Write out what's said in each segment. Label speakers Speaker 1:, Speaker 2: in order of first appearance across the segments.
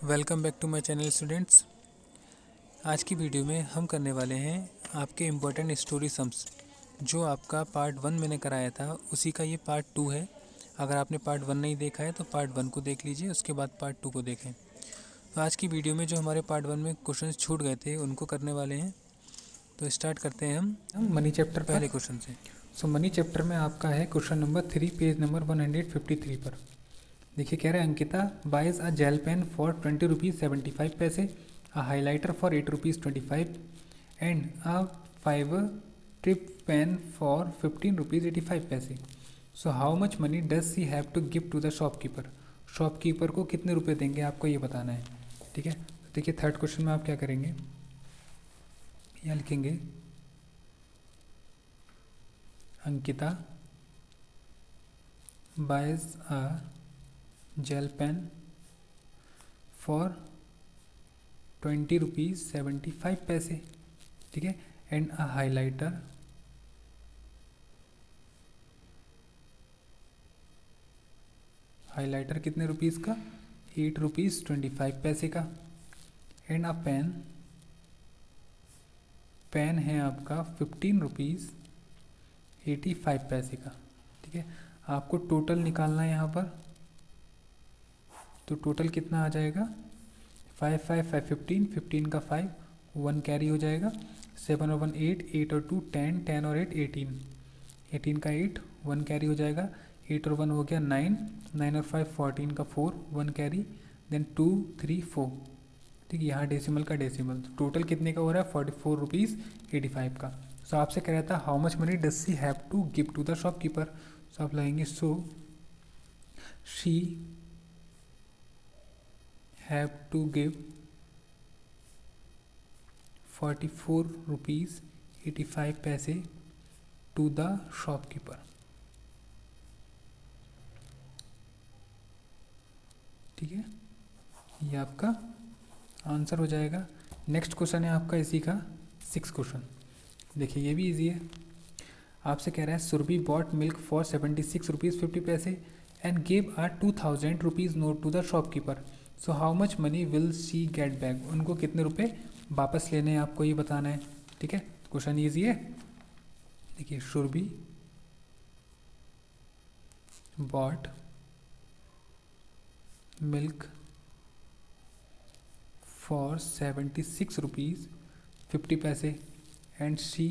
Speaker 1: Welcome back to my channel students. आज की video में हम करने वाले हैं आपके इम्पोर्टेंट स्टोरी सम्स। जो आपका पार्ट 1 मैंने कराया था उसी का ये पार्ट 2 है। अगर आपने पार्ट 1 नहीं देखा है तो पार्ट 1 को देख लीजिए, उसके बाद पार्ट 2 को देखें। तो आज की वीडियो में जो हमारे पार्ट 1 में क्वेश्चन छूट गए थे उनको करने वाले हैं। तो स्टार्ट करते हैं हम
Speaker 2: मनी चैप्टर
Speaker 1: पहले क्वेश्चन से।
Speaker 2: सो मनी चैप्टर में आपका है क्वेश्चन नंबर 3 पेज नंबर 153 पर। देखिए कह रहा है Ankita buys a gel pen for 20 rupees 75 paise, a highlighter for 8 rupees 25 and a 5 trip pen for 15 rupees 85 paise. So how much money does she have to give to the shopkeeper. Shopkeeper को कितने रुपए देंगे आपको ये बताना है। ठीक है, तो देखिए थर्ड क्वेश्चन में आप क्या करेंगे, यहाँ लिखेंगे Ankita buys a gel pen for 20 rupees 75 paise. ठीक है, एंड अ हाईलाइटर कितने रुपीज़ का, 8 रुपीज़ 25 पैसे का। एंड अ पेन है आपका 15 रुपीज़ 85 पैसे का। ठीक है, आपको टोटल निकालना है यहाँ पर। तो टोटल कितना आ जाएगा, 5 5 5 15, 15 का 5, 1 कैरी हो जाएगा, 7 और 1 8, 8 और 2 10, 10 और 8 18, 18 का 8, 1 कैरी हो जाएगा, 8 और 1 हो गया 9, 9 और 5 14 का 4, 1 कैरी, देन 2 3 4। ठीक है, यहाँ डेसिमल का डेसिमल, तो टोटल कितने का हो रहा है 44 रुपीज़ 85 का। सो आपसे कह रहा था how much money does she have to give to the shopkeeper. So आप लगाएंगे so she have to give 44 rupees 85 पैसे टू द शॉपकीपर। ठीक है, ये आपका आंसर हो जाएगा। नेक्स्ट क्वेश्चन है आपका इसी का 6 क्वेश्चन। देखिए ये भी इजी है। आपसे कह रहा है Surabhi bought milk for 76 rupees 50 paise and give a 2000 rupees note to the shopkeeper. So how much money will she get back. उनको कितने रुपए वापस लेने हैं आपको ये बताना है। ठीक है, क्वेश्चन ईजी है। देखिए Surabhi bought milk for 76 rupees 50 paise and she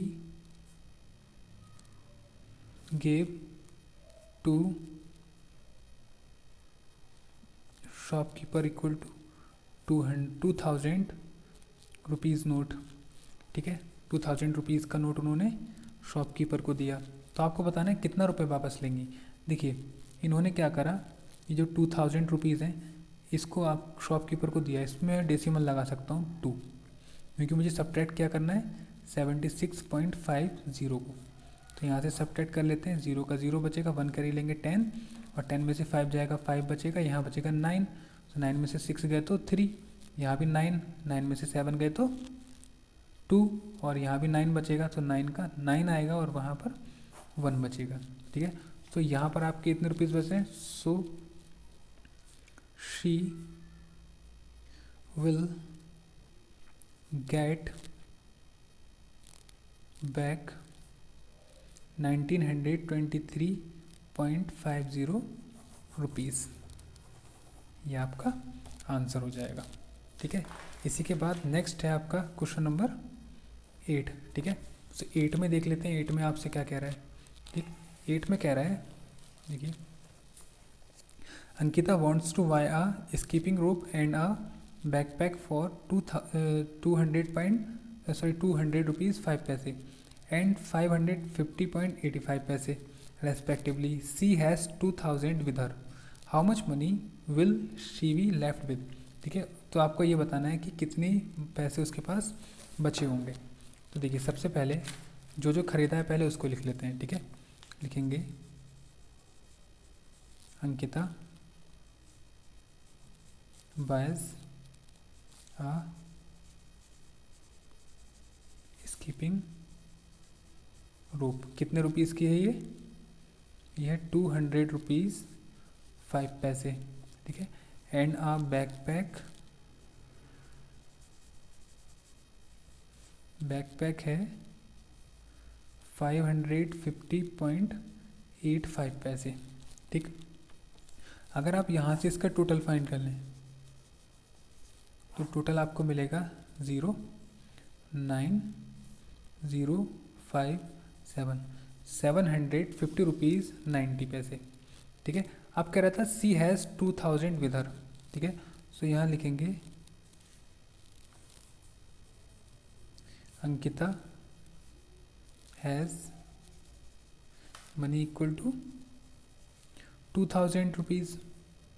Speaker 2: gave to shopkeeper equal to 2000 rupees note. ठीक है, 2000 रुपीज़ का नोट उन्होंने शॉपकीपर को दिया। तो आपको बताना है कितना रुपए वापस लेंगी। देखिए इन्होंने क्या करा, ये जो 2000 रुपीज़ हैं इसको आप शॉपकीपर को दिया, इसमें डेसिमल लगा सकता हूँ 2, क्योंकि मुझे सब्ट्रैक्ट क्या करना है 76.50 को। तो यहाँ से सब्ट्रैक्ट कर लेते हैं, 0 का 0 बचेगा, 1 कैरी लेंगे 10, और 10 में से 5 जाएगा 5 बचेगा, यहाँ बचेगा 9, तो 9 में से 6 गए तो 3, यहाँ भी 9, 9 में से 7 गए तो 2, और यहाँ भी 9 बचेगा, तो 9 का 9 आएगा और वहाँ पर 1 बचेगा। ठीक है, तो यहाँ पर आपके इतने रुपीज़ बचे। So she will get back 1923.50 rupees. ये आपका आंसर हो जाएगा। ठीक है, इसी के बाद नेक्स्ट है आपका क्वेश्चन नंबर 8। ठीक है, तो 8 में देख लेते हैं 8 में आपसे क्या कह रहा है। ठीक, 8 में कह रहा है, देखिए Ankita wants to buy a skipping rope and a backpack for 200 rupees 5 paise and 550.85 paise respectively. She has 2000 with her. How much money will she be left with. ठीक है, तो आपको ये बताना है कि कितने पैसे उसके पास बचे होंगे। तो देखिए सबसे पहले जो जो खरीदा है पहले उसको लिख लेते हैं। ठीक है, लिखेंगे अंकिता बायज आ स्कीपिंग रोप। कितने रुपीज़ की है ये है 200 रुपीज़ 5 पैसे। ठीक है, एंड आ बैकपैक बैकपैक है 550.85 पैसे। ठीक, अगर आप यहाँ से इसका टोटल फाइंड कर लें तो टोटल आपको मिलेगा 09057 750 रुपीज़ 90 पैसे। ठीक है, आप कह रहा था सी हैज़ 2000 विद हर। ठीक है, सो यहाँ लिखेंगे Ankita has money equal to 2000 rupees.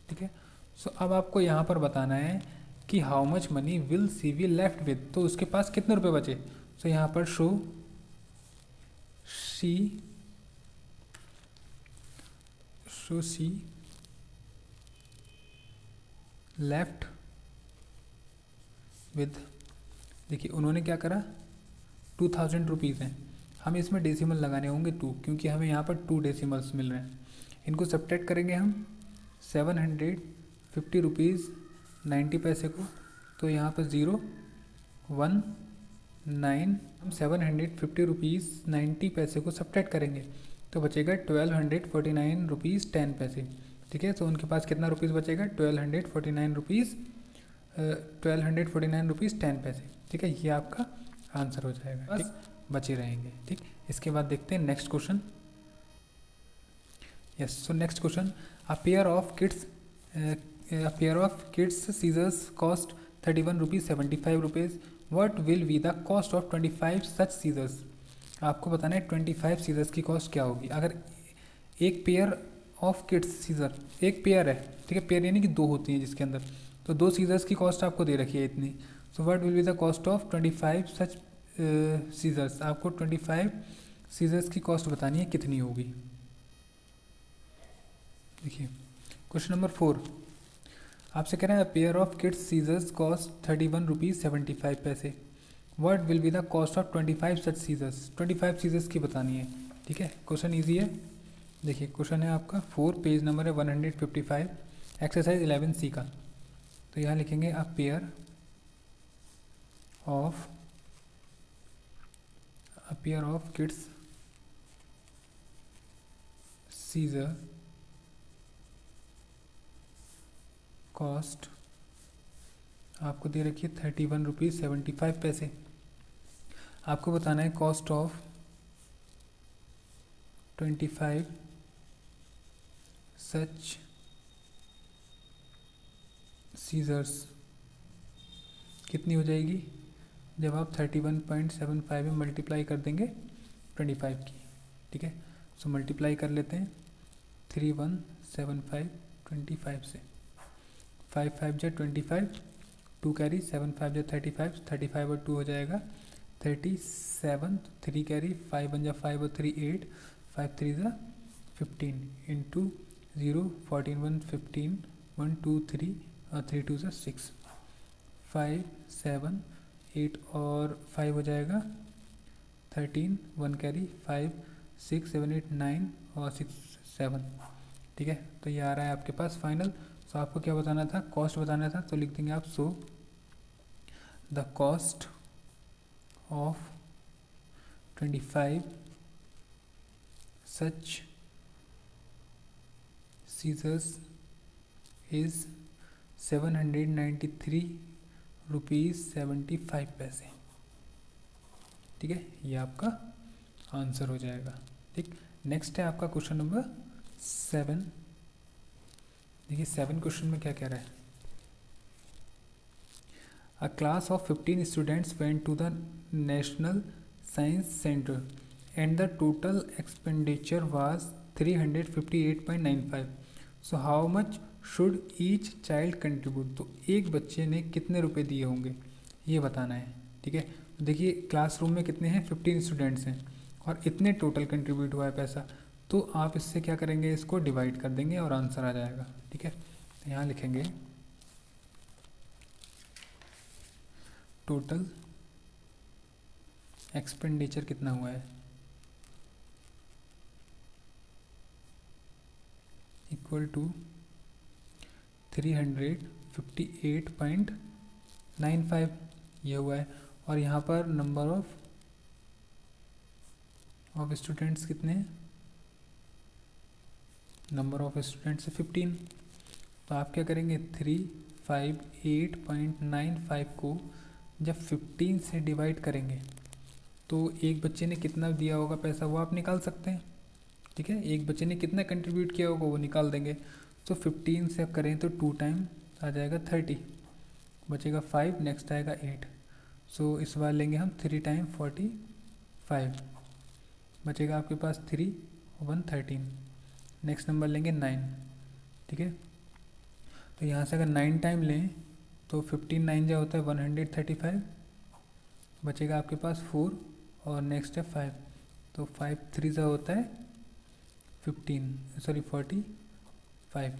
Speaker 2: ठीक है, सो अब आपको यहाँ पर बताना है कि how much money will she be left with, तो उसके पास कितने रुपए बचे। सो यहाँ पर शो सी लेफ्ट विद, देखिए उन्होंने क्या करा 2000 रुपीज़ हैं, हमें इसमें डेसिमल लगाने होंगे 2, क्योंकि हमें यहाँ पर 2 डेसिमल्स मिल रहे हैं। इनको सब्ट्रैक्ट करेंगे हम 750 रुपीज़ 90 पैसे को, तो यहाँ पर 0 1 9, हम 750 रुपीज़ 90 पैसे को सब्ट्रैक्ट करेंगे तो बचेगा 1249 रुपीज़ 10 पैसे। ठीक है, तो उनके पास कितना रुपीज़ बचेगा 1249 रुपीज़ 10 पैसे। ठीक है, ये आपका आंसर हो जाएगा। ठीक, बचे रहेंगे। ठीक, इसके बाद देखते हैं next question. Yes, so next question, a pair of kids scissors cost 31 rupees 75 rupees, what will be the cost of 25 such scissors. आपको बताना है 25 सीजर्स की कॉस्ट क्या होगी। अगर एक पेयर ऑफ किड्स सीजर, एक पेयर है, ठीक है, पेयर यानी कि 2 होती हैं जिसके अंदर, तो 2 सीजर्स की कॉस्ट आपको दे रखी है इतनी। So what will be the cost of 25 such scissors, आपको 25 सीजर्स की कॉस्ट बतानी है कितनी होगी। देखिए क्वेश्चन नंबर 4, आपसे कह रहा है pair of kids scissors cost 31 rupees 75 paise, what will be the cost of 25 such scissors. 25 scissors की बतानी है। ठीक है, क्वेश्चन ईजी है। देखिए क्वेश्चन है आपका 4, पेज नंबर है 155, एक्सरसाइज 11C का। तो यहाँ लिखेंगे a pair of kids scissor cost आपको दे रखी है 31 रुपीज़ 75 पैसे। आपको बताना है कॉस्ट ऑफ 25 सच सीजर्स कितनी हो जाएगी जब आप 31.75 में मल्टीप्लाई कर देंगे 25 की। ठीक है, सो मल्टीप्लाई कर लेते हैं 3175 25 से, 5 5 जा 25, 2 कैरी, 7 5 जा 35, 35 और 2 हो जाएगा 37, 3 कैरी, 5 1 जा 5 और 3 8, 5 3 जा 15 इंटू 0 14 1 15 1 2 3 और 3 2 जा 6, 5 7 8 और 5 हो जाएगा 13, 1 कैरी, 5 6 7 8 9 और 6 7। ठीक है, तो ये आ रहा है आपके पास फाइनल। सो आपको क्या बताना था, कॉस्ट बताना था, तो लिख देंगे आप so the cost of 25 such scissors is 793 rupees 75 paise. ठीक है, ये आपका आंसर हो जाएगा। ठीक, नेक्स्ट है आपका क्वेश्चन नंबर 7। देखिए 7 क्वेश्चन में क्या कह रहा है, a class of 15 students went to the national science centre and the total expenditure was 358.95। So how much should each child contribute, तो एक बच्चे ने कितने रुपए दिए होंगे ये बताना है। ठीक है, देखिए क्लासरूम में कितने हैं 15 स्टूडेंट्स हैं और इतने टोटल कंट्रीब्यूट हुआ है पैसा, तो आप इससे क्या करेंगे, इसको डिवाइड कर देंगे और आंसर आ जाएगा। ठीक है, तो यहाँ लिखेंगे टोटल एक्सपेंडिचर कितना हुआ है इक्वल टू 358.95 ये हुआ है, और यहाँ पर नंबर ऑफ ऑफ स्टूडेंट्स कितने हैं, नंबर ऑफ स्टूडेंट्स है 15। तो आप क्या करेंगे 358.95 को जब 15 से डिवाइड करेंगे तो एक बच्चे ने कितना दिया होगा पैसा वो आप निकाल सकते हैं। ठीक है, एक बच्चे ने कितना कंट्रीब्यूट किया होगा वो निकाल देंगे। तो 15 से आप करें तो 2 टाइम आ जाएगा 30, बचेगा 5, नेक्स्ट आएगा 8। सो इस बार लेंगे हम 3 टाइम 45, बचेगा आपके पास 3 113। नेक्स्ट नंबर लेंगे 9। ठीक है, तो यहाँ से अगर 9 टाइम लें तो 15 9 जो होता है 135, बचेगा आपके पास 4 और नेक्स्ट है 5। तो 5 3 जो होता है 45।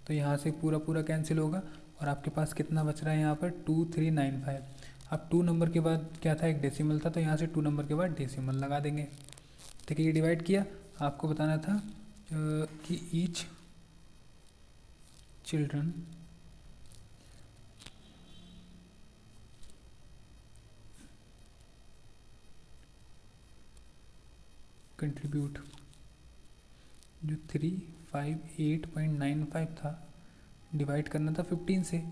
Speaker 2: तो यहाँ से पूरा पूरा कैंसिल होगा और आपके पास कितना बच रहा है यहाँ पर 2395। अब 2 नंबर के बाद क्या था, एक डेसिमल था, तो यहाँ से 2 नंबर के बाद डेसिमल लगा देंगे। ठीक है, ये डिवाइड किया। आपको बताना था कि ईच चिल्ड्रन कंट्रीब्यूट, जो 358.95 था डिवाइड करना था 15 से,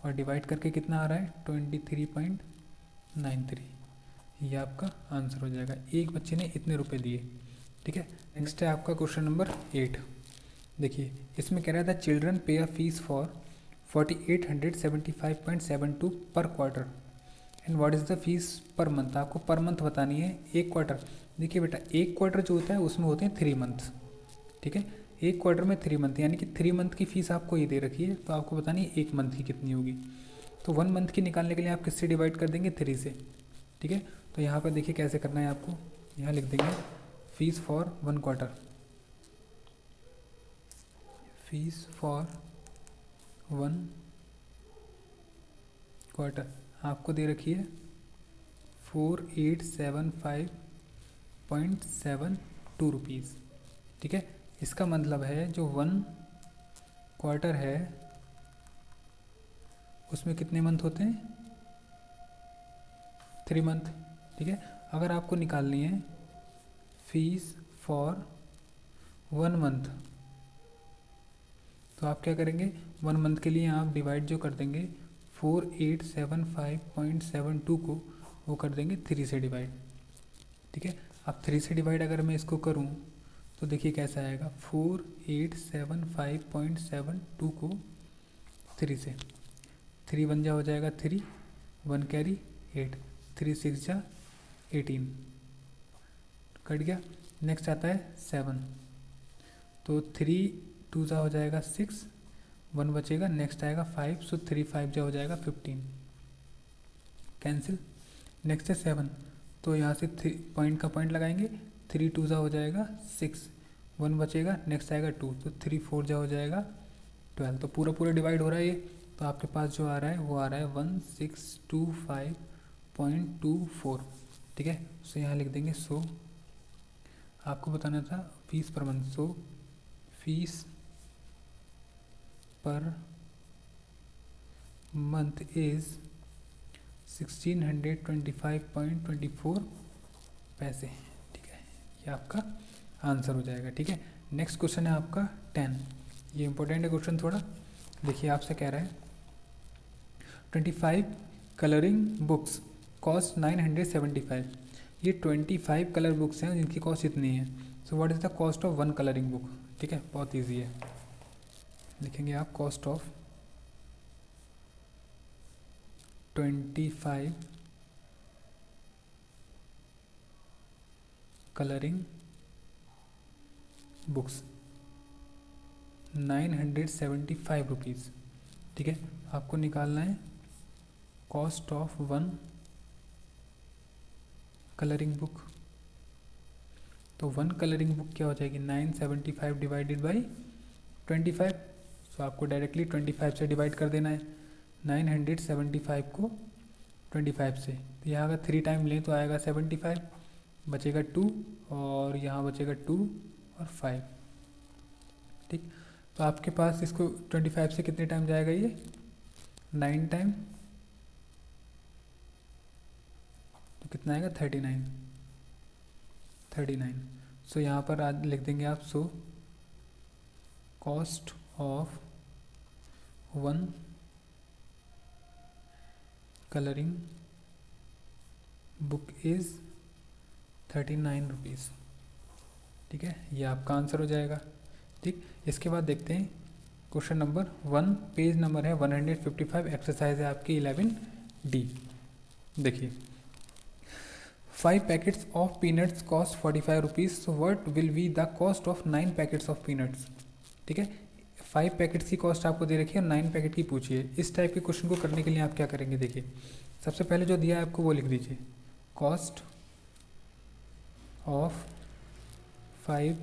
Speaker 2: और डिवाइड करके कितना आ रहा है 23.93। ये आपका आंसर हो जाएगा। एक बच्चे ने इतने रुपए दिए। ठीक है, नेक्स्ट है आपका क्वेश्चन नंबर 8। देखिए इसमें कह रहा था चिल्ड्रन पे अ फीस फॉर 4875.72 पर quarter and what is the fees per month. आपको पर मंथ बतानी है, एक क्वार्टर। देखिए बेटा, एक क्वार्टर जो होता है उसमें होते हैं 3 मंथ। ठीक है, एक क्वार्टर में 3 मंथ, यानी कि 3 मंथ की फीस आपको ये दे रखी है, तो आपको बतानी है एक मंथ की कितनी होगी। तो 1 मंथ की निकालने के लिए आप किससे डिवाइड कर देंगे 3 से। ठीक है, तो यहाँ पर देखिए कैसे करना है आपको, यहाँ लिख देंगे fees for 1 quarter, fees for 1 quarter आपको दे रखी है 4875.72 रुपीज़। ठीक है, इसका मतलब है जो 1 क्वार्टर है उसमें कितने मंथ होते हैं 3 मंथ। ठीक है, अगर आपको निकालनी है फीस फॉर 1 मंथ तो आप क्या करेंगे 1 मंथ के लिए आप डिवाइड जो कर देंगे 4875.72 को वो कर देंगे 3 से डिवाइड। ठीक है, अब 3 से डिवाइड अगर मैं इसको करूं तो देखिए कैसा आएगा 4875.72 को 3 से, 3 1 जा हो जाएगा 3, 1 कैरी 8, 3 6 जा 18, कट गया। नेक्स्ट आता है 7, तो 3 2 जा हो जाएगा 6, 1 बचेगा, नेक्स्ट आएगा 5, सो 3 5 जा हो जाएगा 15, कैंसिल। नेक्स्ट है 7, तो यहाँ से पॉइंट का पॉइंट लगाएंगे, 3 2 जा हो जाएगा 6, 1 बचेगा, नेक्स्ट आएगा 2, तो 3 4 जा हो जाएगा 12। तो पूरा पूरा डिवाइड हो रहा है ये, तो आपके पास जो आ रहा है वो आ रहा है 1625.24। ठीक है, सो यहाँ लिख देंगे। सो आपको बताना था fees per month, so fees per month is 1625.24 पैसे। ठीक है, ये आपका आंसर हो जाएगा। ठीक है, नेक्स्ट क्वेश्चन है आपका 10। ये इंपॉर्टेंट है क्वेश्चन थोड़ा। देखिए आपसे कह रहा है 25 कलरिंग बुक्स कॉस्ट 975। ये 25 कलर बुक्स हैं जिनकी कॉस्ट इतनी है। So what is the cost of 1 colouring book. ठीक है, बहुत ईजी है, लिखेंगे आप cost of 25 colouring books 975 rupees. ठीक है, आपको निकालना है कॉस्ट ऑफ 1 कलरिंग बुक। तो 1 कलरिंग बुक क्या हो जाएगी 975 डिवाइडेड बाई 25। सो आपको डायरेक्टली 25 से डिवाइड कर देना है 975 को 25 से। तो यहाँ अगर 3 टाइम लें तो आएगा 75, बचेगा 2 और यहाँ बचेगा 2 और 5। ठीक, तो आपके पास इसको 25 से कितने टाइम जाएगा ये 9 टाइम, तो कितना आएगा 39। 39। सो यहाँ पर आज लिख देंगे आप, सो cost of one colouring book is 39 rupees. ठीक है, ये आपका आंसर हो जाएगा। ठीक, इसके बाद देखते हैं क्वेश्चन नंबर 1, पेज नंबर है 155, एक्सरसाइज है आपकी 11D। देखिए, 5 packets of peanuts cost 45 rupees, so what will be the cost of 9 packets of peanuts. ठीक है, 5 पैकेट्स की कॉस्ट आपको दे रखी है और 9 पैकेट की पूछी है। इस टाइप के क्वेश्चन को करने के लिए आप क्या करेंगे, देखिए सबसे पहले जो दिया है आपको वो लिख दीजिए, cost of 5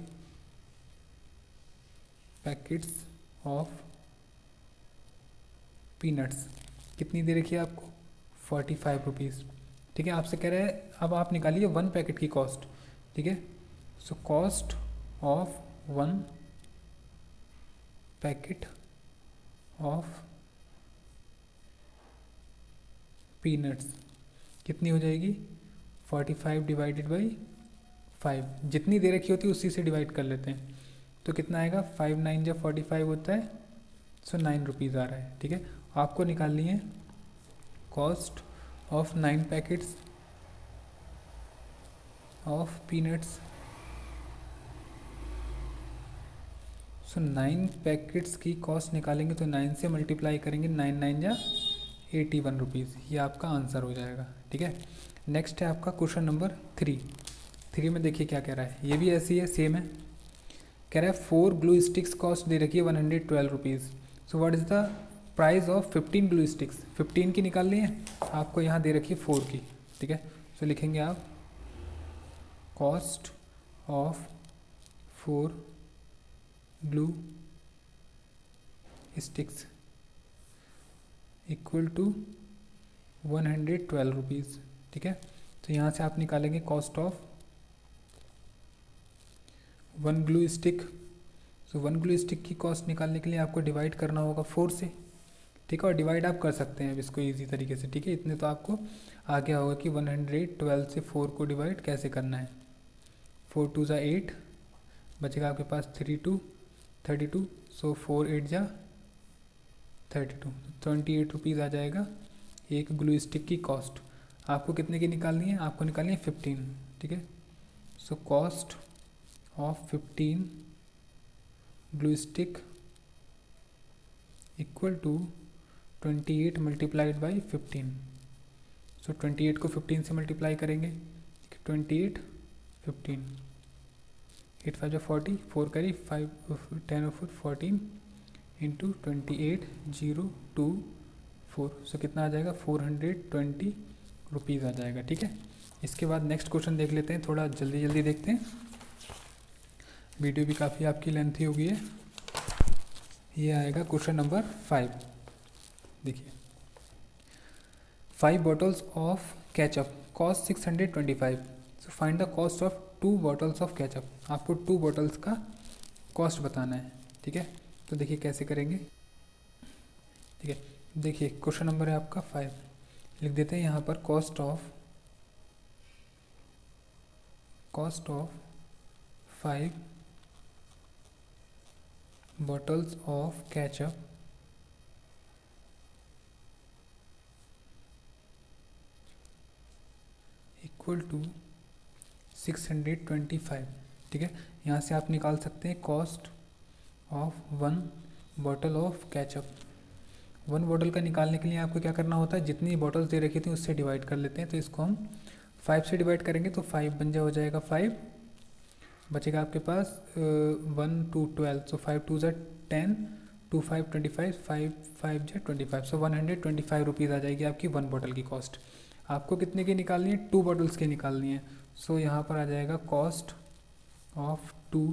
Speaker 2: packets of peanuts कितनी दे रखी है आपको, 45 रुपीज़। ठीक है, आपसे कह रहा है अब आप निकालिए 1 पैकेट की कॉस्ट। ठीक है, so cost of 1 packet of peanuts कितनी हो जाएगी, 45 डिवाइडेड बाई 5, जितनी दे रखी होती है उसी से डिवाइड कर लेते हैं, तो कितना आएगा, 5 9 जब 45 होता है, सो 9 रुपीज़ आ रहा है। ठीक है, आपको निकालनी है cost of 9 packets of peanuts. So 9 packets की कॉस्ट निकालेंगे तो 9 से मल्टीप्लाई करेंगे, 9 9 जा 81 रुपीज़, ये आपका आंसर हो जाएगा। ठीक है, नेक्स्ट है आपका क्वेश्चन नंबर 3 में देखिए क्या कह रहा है, ये भी ऐसी है, सेम है। कह रहा है 4 ग्लू स्टिक्स कॉस्ट दे रखी है 112 rupees, so what is the price of 15 glue sticks. 15 की निकालनी है, आपको यहाँ दे रखी है 4 की। ठीक है, सो लिखेंगे आप cost of 4 glue sticks equal to 112 rupees. ठीक है, तो यहाँ से आप निकालेंगे cost of 1 glue stick. So 1 glue stick की कॉस्ट निकालने के लिए आपको डिवाइड करना होगा 4 से। ठीक है, और डिवाइड आप कर सकते हैं अब इसको ईजी तरीके से। ठीक है, इतने तो आपको आ गया होगा कि 112 से 4 को डिवाइड कैसे करना है। 4 2 ज़ा 8, बचेगा आपके पास 3 2 32, सो 4 8 जा 32, 28 रुपीज़ आ जाएगा एक ग्लू स्टिक की कॉस्ट। आपको कितने की निकालनी है, आपको निकालनी है 15। ठीक है, so cost of 15 glue stick equal to 28 multiplied by 15। So 28 को 15 से मल्टीप्लाई करेंगे, 28 15, 8 5 40, 4 करी 5 10 और 14 इंटू 28 0 2 4, सो कितना आ जाएगा, 420 रुपीज़ आ जाएगा। ठीक है, इसके बाद नेक्स्ट क्वेश्चन देख लेते हैं, थोड़ा जल्दी जल्दी देखते हैं, वीडियो भी काफ़ी आपकी लेंथी हो गई है। ये आएगा क्वेश्चन नंबर 5। देखिए, 5 bottles of ketchup cost 625, so find the cost of 2 bottles of ketchup. आपको 2 बॉटल्स का कॉस्ट बताना है। ठीक है, तो देखिए कैसे करेंगे। ठीक है, देखिए क्वेश्चन नंबर है आपका 5, लिख देते हैं यहाँ पर cost of 5 bottles of ketchup equal to 625। ठीक है, यहाँ से आप निकाल सकते हैं cost of 1 bottle of ketchup. 1 bottle का निकालने के लिए आपको क्या करना होता है, जितनी बॉटल्स दे रखी थी उससे डिवाइड कर लेते हैं। तो इसको हम 5 से डिवाइड करेंगे तो 5 बन हो जाएगा 5, बचेगा आपके पास 1 2 12, सो 5 2 ज़ा 10, 2 5 25, 5 5 जा 25, सो 125 रुपीज़ आ जाएगी आपकी 1 बॉटल की कॉस्ट। आपको कितने की निकालनी है, 2 बॉटल्स की निकालनी है। सो यहाँ पर आ जाएगा cost of 2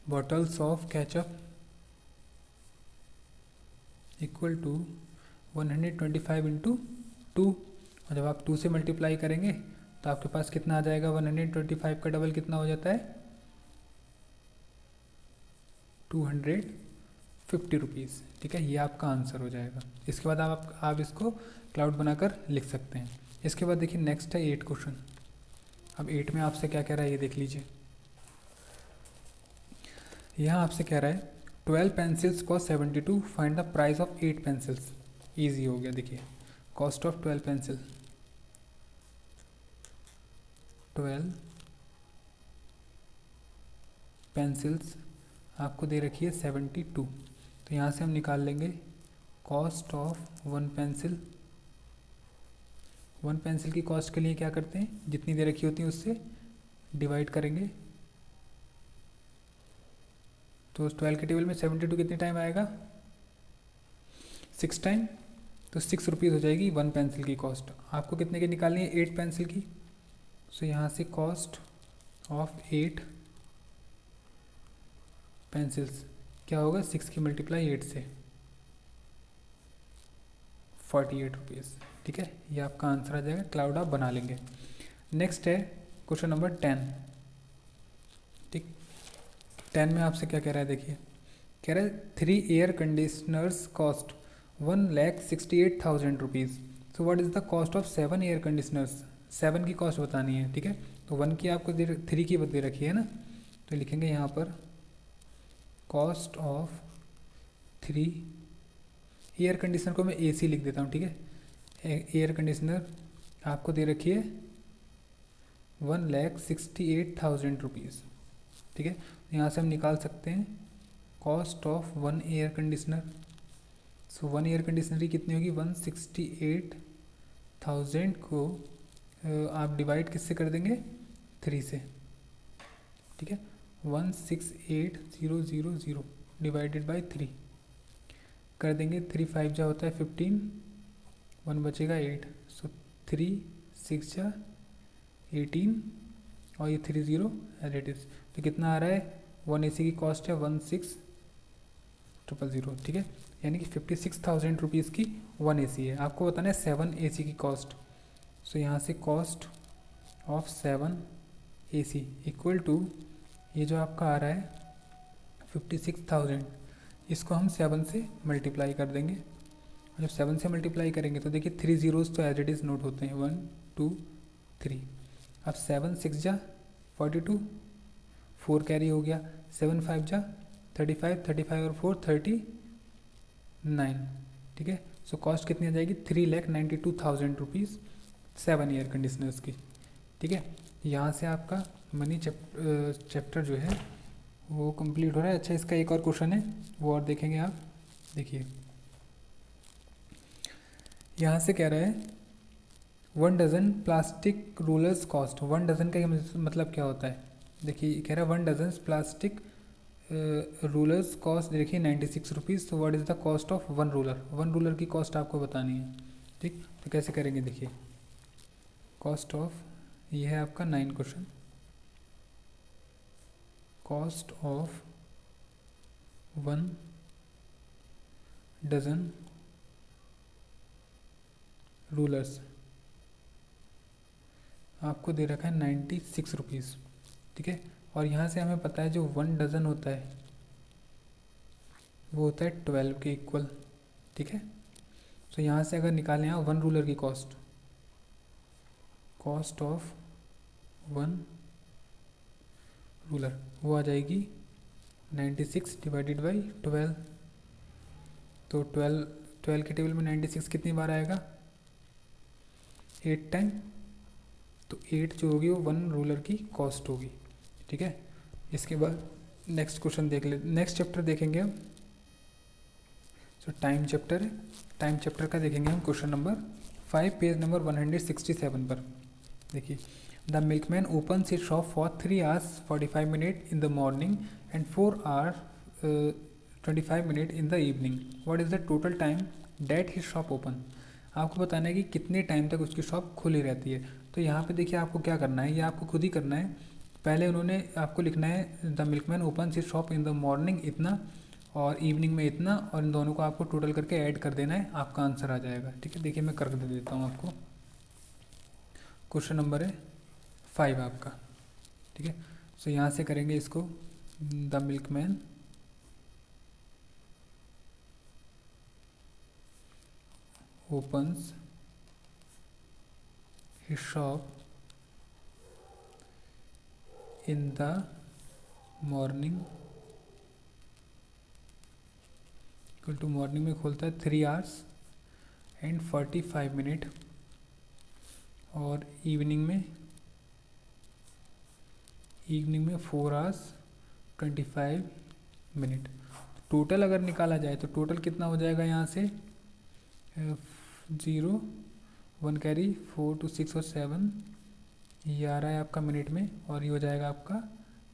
Speaker 2: bottles of ketchup equal to 125 into 2, और जब आप 2 से मल्टीप्लाई करेंगे तो आपके पास कितना आ जाएगा, 125 का डबल कितना हो जाता है, 250 रुपीज़। ठीक है, ये आपका आंसर हो जाएगा। इसके बाद आप इसको क्लाउड बनाकर लिख सकते हैं। इसके बाद देखिए नेक्स्ट है 8 क्वेश्चन। अब 8 में आपसे क्या कह रहा है ये देख लीजिए। यहाँ आपसे कह रहा है 12 pencils cost 72, find the price of 8 pencils. Easy हो गया, देखिए कॉस्ट ऑफ 12 पेंसिल, 12 पेंसिल्स आपको दे रखी है 72। तो यहाँ से हम निकाल लेंगे cost of one pencil. One pencil की कॉस्ट के लिए क्या करते हैं, जितनी दे रखी होती है उससे डिवाइड करेंगे। तो उस 12 के टेबल में 72 कितने टाइम आएगा, 6 टाइम। तो 6 रुपीज़ हो जाएगी वन पेंसिल की कॉस्ट। आपको कितने की निकालनी है, 8 पेंसिल की। सो यहाँ से कॉस्ट ऑफ 8 पेंसिल्स क्या होगा, 6 की मल्टीप्लाई 8 से 48 रुपीज़। ठीक है, ये आपका आंसर आ जाएगा, क्लाउड आप बना लेंगे। नेक्स्ट है क्वेश्चन नंबर 10। ठीक, 10 में आपसे क्या कह रहा है, देखिए कह रहा है 3 air conditioners cost 1,68,000 rupees. So what is the cost of 7 air conditioners. 7 की कॉस्ट बतानी है, ठीक है। तो 1 की आपको 3 की दे रखी है ना, तो लिखेंगे यहाँ पर कॉस्ट ऑफ 3 एयर कंडीशनर को मैं AC लिख देता हूँ, ठीक है। एयर कंडीशनर आपको दे रखी है 1,68,000 रुपीज़, ठीक है। यहाँ से हम निकाल सकते हैं cost of 1 air conditioner. So 1 air conditioner की कितनी होगी, 168,000 को आप डिवाइड किससे कर देंगे, 3 से, ठीक है। 168,000 डिवाइडेड बाई 3 कर देंगे। 3 5 जा होता है 15, 1 बचेगा 8। सो 3 6 जा 18 और ये 30 एज इट इज़। तो कितना आ रहा है, 1 AC की कॉस्ट है 16,000, ठीक है। यानी कि 56,000 रुपीज़ की 1 AC है। आपको बताना है 7 AC की कॉस्ट। सो यहाँ से cost of 7 AC equal to ये जो आपका आ रहा है 56,000, इसको हम 7 से मल्टीप्लाई कर देंगे। जब 7 से मल्टीप्लाई करेंगे तो देखिए 3 ज़ीरोज़ तो एज इट इज़ नोट होते हैं, 1 2 3। अब 7 6 जा 42, 4 कैरी हो गया, 7 5 जा 35, 35 और 4 39, ठीक है। सो कॉस्ट कितनी आ जाएगी, 3,92,000 रुपीज़ 7 एयर कंडीशनर्स की, ठीक है। यहाँ से आपका मनी चैप्टर जो है वो कंप्लीट हो रहा है। अच्छा, इसका एक और क्वेश्चन है वो और देखेंगे आप। देखिए यहाँ से कह रहा है 1 dozen plastic rulers cost. 1 dozen का मतलब क्या होता है, देखिए कह रहा है 1 डज़न प्लास्टिक रूलर्स कॉस्ट देखिए 96 रुपीज़। तो what is the cost of 1 ruler. 1 ruler की कॉस्ट आपको बतानी है, ठीक। तो कैसे करेंगे, देखिए कॉस्ट ऑफ, ये है आपका 9 question. Cost of 1 dozen rulers आपको दे रखा है 96 रुपीज़, ठीक है। और यहाँ से हमें पता है जो 1 डज़न होता है वो होता है 12 के इक्वल, ठीक है। तो यहाँ से अगर निकालें आप 1 रूलर की कॉस्ट, कॉस्ट ऑफ 1 रूलर वो आ जाएगी 96 डिवाइडेड बाई 12। तो 12 के टेबल में 96 कितनी बार आएगा, 8 टाइम। तो 8 जो होगी वो 1 रूलर की कॉस्ट होगी, ठीक है। इसके बाद नेक्स्ट क्वेश्चन देख ले, नेक्स्ट चैप्टर देखेंगे हम। सो टाइम चैप्टर है, टाइम चैप्टर का देखेंगे हम क्वेश्चन नंबर 5 पेज नंबर 167 पर। देखिए the milkman opens his shop for 3 hours 45 minutes in the morning and 4 hours 25 minutes in the evening. What is the total time that his shop open? आपको बताना है कि कितने टाइम तक उसकी shop खुली रहती है। तो यहाँ पे देखिए आपको क्या करना है, ये आपको खुद ही करना है। पहले उन्होंने आपको लिखना है the milkman open his shop in the morning इतना और इवनिंग में इतना, और इन दोनों को आपको टोटल करके ऐड कर देना है, आपका आंसर आ जाएगा, ठीक है। देखिए मैं कर दे देता हूँ आपको। क्वेश्चन नंबर है 5 आपका, ठीक है। सो यहाँ से करेंगे इसको, the milkman opens his shop in the morning equal to morning में खोलता है 3 hours एंड 45 मिनट, और इवनिंग में 4 hours 25 मिनट। टोटल अगर निकाला जाए तो टोटल कितना हो जाएगा यहाँ से 0 1 कैरी 4 to 6 और 7, ये आ रहा है आपका मिनट में, और ये हो जाएगा आपका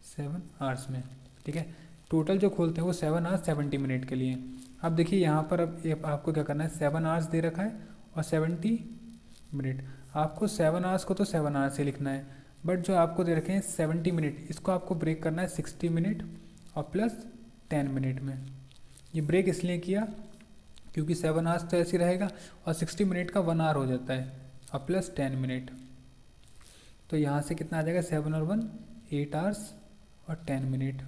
Speaker 2: 7 hours में। ठीक है, टोटल जो खोलते हैं वो 7 hours 70 मिनट के लिए। अब देखिए यहाँ पर अब आपको क्या करना है, 7 hours दे रखा है और 70 मिनट। आपको 7 hours को तो 7 hours से लिखना है, बट जो आपको दे रखे हैं 70 मिनट, इसको आपको ब्रेक करना है 60 मिनट और प्लस 10 मिनट में। ये ब्रेक इसलिए किया क्योंकि 7 hours तो ऐसे रहेगा और 60 मिनट का 1 hour हो जाता है और प्लस 10 मिनट। तो यहाँ से कितना आ जाएगा, 7 और 1 8 hours और 10 मिनट।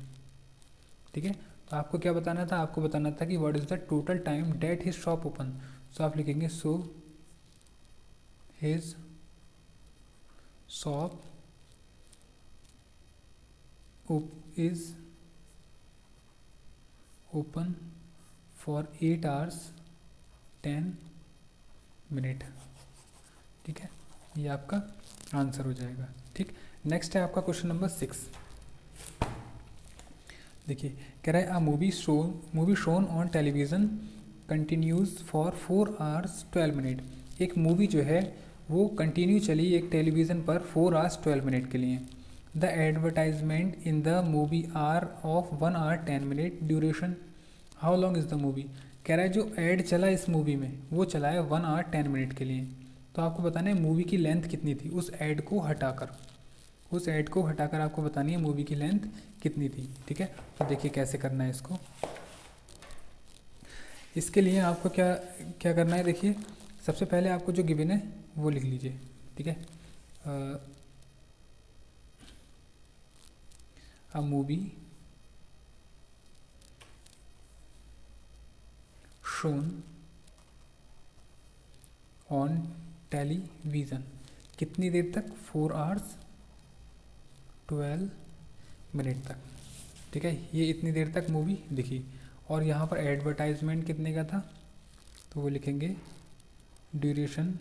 Speaker 2: ठीक है, तो आपको क्या बताना था, आपको बताना था कि what is the total time that his shop open. So आप लिखेंगे so his shop is open for 8 hours 10 minute. ठीक है, ये आपका आंसर हो जाएगा। ठीक, नेक्स्ट है आपका क्वेश्चन नंबर 6। देखिए कह रहा है a movie shown on television continues for 4 hours 12 minute. एक मूवी जो है वो कंटिन्यू चली एक टेलीविज़न पर 4 hours 12 मिनट के लिए। The advertisement in the movie are of 1 hour 10 minute duration, how long is the movie. कह रहा है जो एड चला इस मूवी में वो चला है 1 hour 10 मिनट के लिए। तो आपको बताना है मूवी की लेंथ कितनी थी उस एड को हटाकर, आपको बतानी है मूवी की लेंथ कितनी थी। ठीक है, तो देखिए कैसे करना है इसको। इसके लिए आपको क्या क्या करना है, देखिए सबसे पहले आपको जो गिवन है वो लिख लीजिए। ठीक है, a movie shown on television, कितनी देर तक, 4 hours 12 मिनट तक। ठीक है, ये इतनी देर तक मूवी दिखी। और यहाँ पर एडवर्टाइजमेंट कितने का था, तो वो लिखेंगे ड्यूरेशन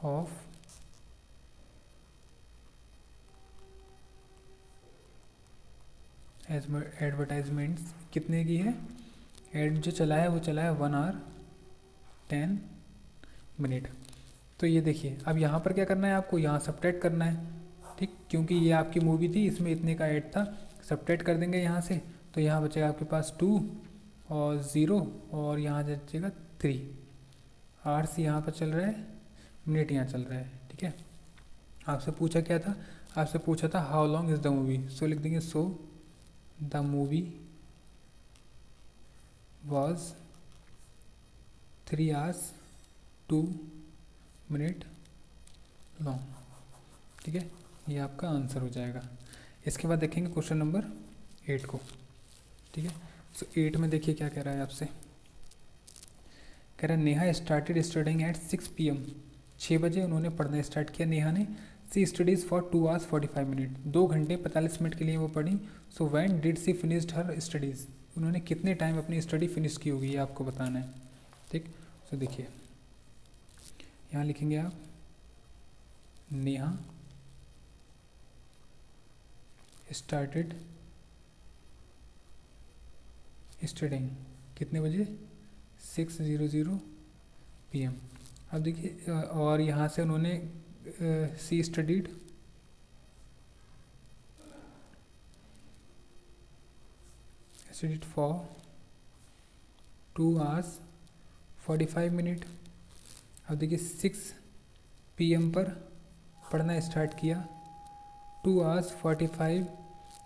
Speaker 2: ऑफ एडवर्टाइजमेंट्स कितने की है, एड जो चला है वो चला है 1 hour 10 मिनट। तो ये देखिए अब यहाँ पर क्या करना है, आपको यहाँ सब्ट्रैक्ट करना है। ठीक, क्योंकि ये आपकी मूवी थी इसमें इतने का ऐड था, सब्ट्रैक्ट कर देंगे यहाँ से, तो यहाँ बचेगा आपके पास 2 और 0 और यहाँ बचेगा 3। आवर्स यहाँ पर चल रहा है, मिनट यहाँ चल रहा है। ठीक है, आपसे पूछा क्या था, आपसे पूछा था how long is the movie. So लिख देंगे so the movie was 3 hours 2 minute long. ठीक है, ये आपका आंसर हो जाएगा। इसके बाद देखेंगे क्वेश्चन नंबर 8 को। ठीक है, सो 8 में देखिए क्या कह रहा है आपसे, कह रहा है Neha started studying at 6 PM। 6 बजे उन्होंने पढ़ना स्टार्ट किया नेहा ने। She studies for 2 hours 45 minute, 2 घंटे 45 मिनट के लिए वो पढ़ी। So when did she finished her studies, उन्होंने कितने टाइम अपनी स्टडी फिनिश की होगी ये आपको बताना है। ठीक, सो देखिए यहाँ लिखेंगे आप नेहा स्टार्टेड स्टडिंग कितने बजे, 6:00 PM। अब देखिए और यहाँ से उन्होंने सी स्टडीड फॉर 2 hours 45 मिनट। अब देखिए 6 PM पर पढ़ना स्टार्ट किया, 2 hours 45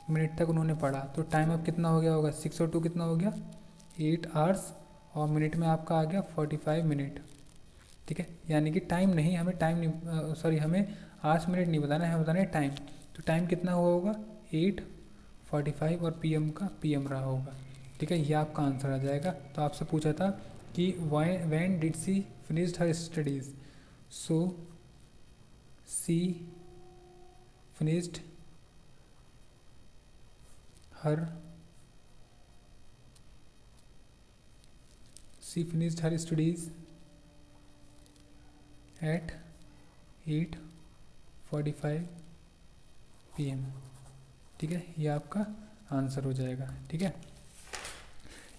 Speaker 2: मिनट तक उन्होंने पढ़ा। तो टाइम अब कितना हो गया होगा, 6 और 2 कितना हो गया, 8 hours और मिनट में आपका आ गया 45 मिनट। ठीक है, यानी कि टाइम नहीं, हमें टाइम नहीं सॉरी हमें आवर्स मिनट नहीं बताना है, हमें बताना है टाइम। तो टाइम कितना हुआ होगा 8:45 और PM का PM रहा होगा। ठीक है, ये आपका आंसर आ जाएगा। तो आपसे पूछा था कि when did she finished her studies. So she finished her studies at 8:45 PM। ठीक है, ये आपका आंसर हो जाएगा। ठीक है,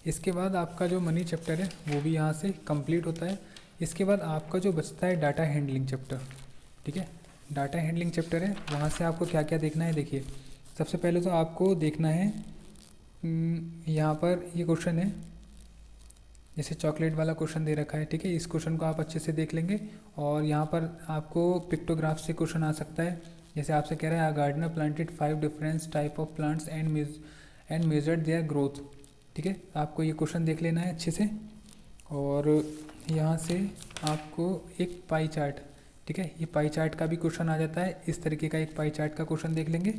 Speaker 2: इसके बाद आपका जो मनी चैप्टर है वो भी यहाँ से कंप्लीट होता है। इसके बाद आपका जो बचता है डाटा हैंडलिंग चैप्टर। ठीक है, डाटा हैंडलिंग चैप्टर है, वहाँ से आपको क्या क्या देखना है। देखिए, सबसे पहले तो आपको देखना है, यहाँ पर ये क्वेश्चन है, जैसे चॉकलेट वाला क्वेश्चन दे रखा है। ठीक है, इस क्वेश्चन को आप अच्छे से देख लेंगे। और यहाँ पर आपको पिक्टोग्राफ से क्वेश्चन आ सकता है, जैसे आपसे कह रहा है, gardener planted 5 different type of plants and measured their growth. ठीक है, आपको ये क्वेश्चन देख लेना है अच्छे से। और यहाँ से आपको एक पाई चार्ट, ठीक है, ये पाई चार्ट का भी क्वेश्चन आ जाता है, इस तरीके का एक पाई चार्ट का क्वेश्चन देख लेंगे।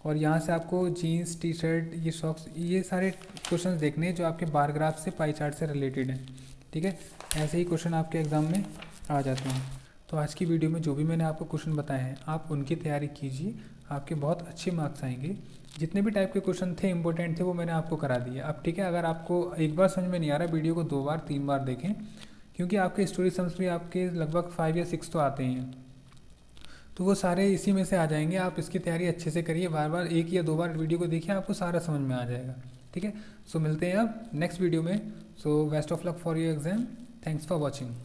Speaker 2: और यहाँ से आपको जीन्स, टी शर्ट, ये सॉक्स, ये सारे क्वेश्चंस देखने हैं जो आपके बार ग्राफ से, पाई चार्ट से रिलेटेड हैं। ठीक है, ऐसे ही क्वेश्चन आपके एग्ज़ाम में आ जाते हैं। तो आज की वीडियो में जो भी मैंने आपको क्वेश्चन बताए हैं, आप उनकी तैयारी कीजिए, आपके बहुत अच्छे मार्क्स आएंगे। जितने भी टाइप के क्वेश्चन थे, इंपॉर्टेंट थे, वो मैंने आपको करा दिए। अब ठीक है, अगर आपको एक बार समझ में नहीं आ रहा, वीडियो को 2 बार 3 बार देखें, क्योंकि आपके स्टोरी सम्स भी आपके लगभग 5 या 6 तो आते हैं, तो वो सारे इसी में से आ जाएंगे। आप इसकी तैयारी अच्छे से करिए, बार बार 1 या 2 बार वीडियो को देखिए, आपको सारा समझ में आ जाएगा। ठीक है, सो मिलते हैं अब नेक्स्ट वीडियो में। So best of luck for your exam. Thanks for watching.